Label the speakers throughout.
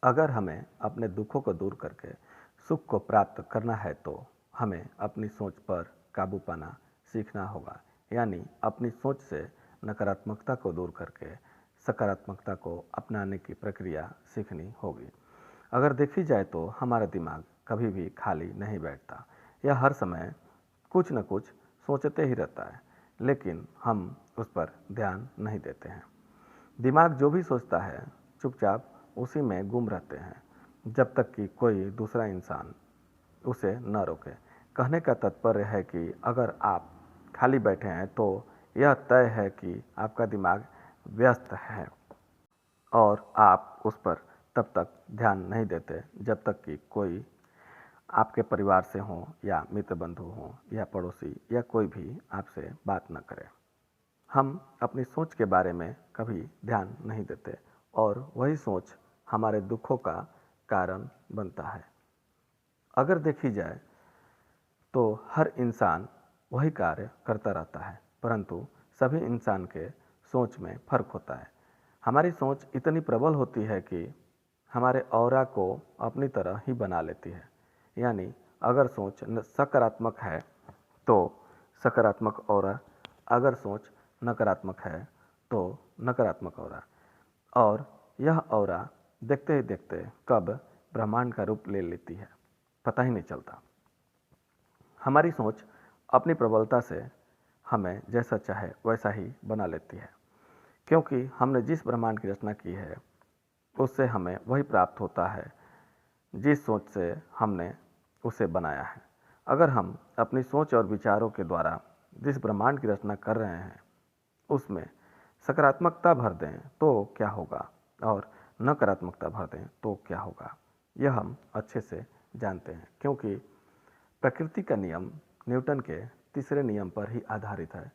Speaker 1: अगर हमें अपने दुखों को दूर करके सुख को प्राप्त करना है तो हमें अपनी सोच पर काबू पाना सीखना होगा। यानी अपनी सोच से नकारात्मकता को दूर करके सकारात्मकता को अपनाने की प्रक्रिया सीखनी होगी। अगर देखी जाए तो हमारा दिमाग कभी भी खाली नहीं बैठता। यह हर समय कुछ न कुछ सोचते ही रहता है, लेकिन हम उस पर ध्यान नहीं देते हैं। दिमाग जो भी सोचता है चुपचाप उसी में गुम रहते हैं, जब तक कि कोई दूसरा इंसान उसे न रोके। कहने का तात्पर्य है कि अगर आप खाली बैठे हैं तो यह तय है कि आपका दिमाग व्यस्त है और आप उस पर तब तक ध्यान नहीं देते जब तक कि कोई आपके परिवार से हो या मित्र बंधु हो या पड़ोसी या कोई भी आपसे बात न करे। हम अपनी सोच के बारे में कभी ध्यान नहीं देते और वही सोच हमारे दुखों का कारण बनता है। अगर देखी जाए तो हर इंसान वही कार्य करता रहता है, परंतु सभी इंसान के सोच में फर्क होता है। हमारी सोच इतनी प्रबल होती है कि हमारे ऑरा को अपनी तरह ही बना लेती है। यानी अगर सोच सकारात्मक है तो सकारात्मक ऑरा, अगर सोच नकारात्मक है तो नकारात्मक ऑरा, और यह ऑरा देखते ही देखते कब ब्रह्मांड का रूप ले लेती है पता ही नहीं चलता। हमारी सोच अपनी प्रबलता से हमें जैसा चाहे वैसा ही बना लेती है, क्योंकि हमने जिस ब्रह्मांड की रचना की है उससे हमें वही प्राप्त होता है जिस सोच से हमने उसे बनाया है। अगर हम अपनी सोच और विचारों के द्वारा जिस ब्रह्मांड की रचना कर रहे हैं उसमें सकारात्मकता भर दें तो क्या होगा और नकारात्मकता भर दें तो क्या होगा, यह हम अच्छे से जानते हैं, क्योंकि प्रकृति का नियम न्यूटन के तीसरे नियम पर ही आधारित है।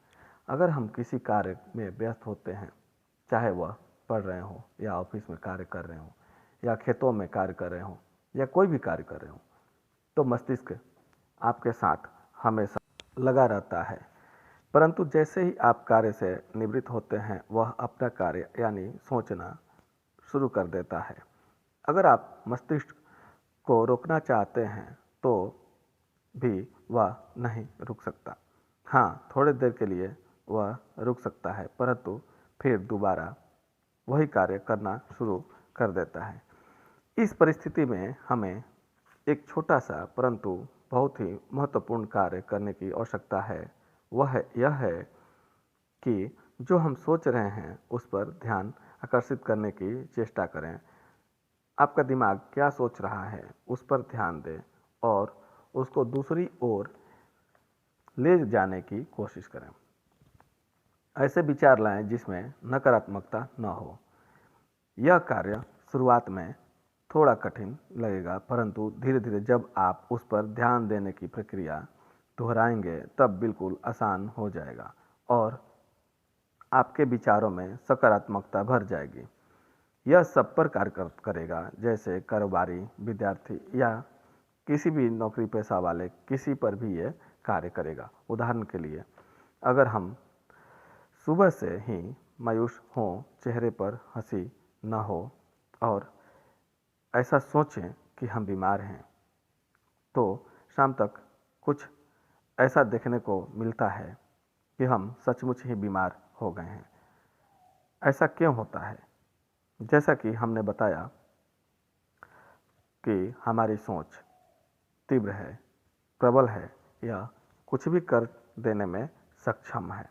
Speaker 1: अगर हम किसी कार्य में व्यस्त होते हैं, चाहे वह पढ़ रहे हों या ऑफिस में कार्य कर रहे हों या खेतों में कार्य कर रहे हों या कोई भी कार्य कर रहे हों, तो मस्तिष्क आपके साथ हमेशा लगा रहता है। परंतु जैसे ही आप कार्य से निवृत्त होते हैं वह अपना कार्य यानी सोचना शुरू कर देता है। अगर आप मस्तिष्क को रोकना चाहते हैं तो भी वह नहीं रुक सकता। हाँ, थोड़ी देर के लिए वह रुक सकता है, परंतु फिर दोबारा वही कार्य करना शुरू कर देता है। इस परिस्थिति में हमें एक छोटा सा परंतु बहुत ही महत्वपूर्ण कार्य करने की आवश्यकता है। वह यह है कि जो हम सोच रहे हैं उस पर ध्यान आकर्षित करने की चेष्टा करें। आपका दिमाग क्या सोच रहा है उस पर ध्यान दें और उसको दूसरी ओर ले जाने की कोशिश करें। ऐसे विचार लाएं जिसमें नकारात्मकता न हो। यह कार्य शुरुआत में थोड़ा कठिन लगेगा, परंतु धीरे धीरे जब आप उस पर ध्यान देने की प्रक्रिया दोहराएंगे तब बिल्कुल आसान हो जाएगा और आपके विचारों में सकारात्मकता भर जाएगी। यह सब पर कार्य करेगा, जैसे कारोबारी, विद्यार्थी या किसी भी नौकरी पेशा वाले, किसी पर भी ये कार्य करेगा। उदाहरण के लिए, अगर हम सुबह से ही मायूस हों, चेहरे पर हंसी न हो और ऐसा सोचें कि हम बीमार हैं, तो शाम तक कुछ ऐसा देखने को मिलता है कि हम सचमुच ही बीमार हो गए हैं। ऐसा क्यों होता है? जैसा कि हमने बताया कि हमारी सोच तीव्र है, प्रबल है या कुछ भी कर देने में सक्षम है।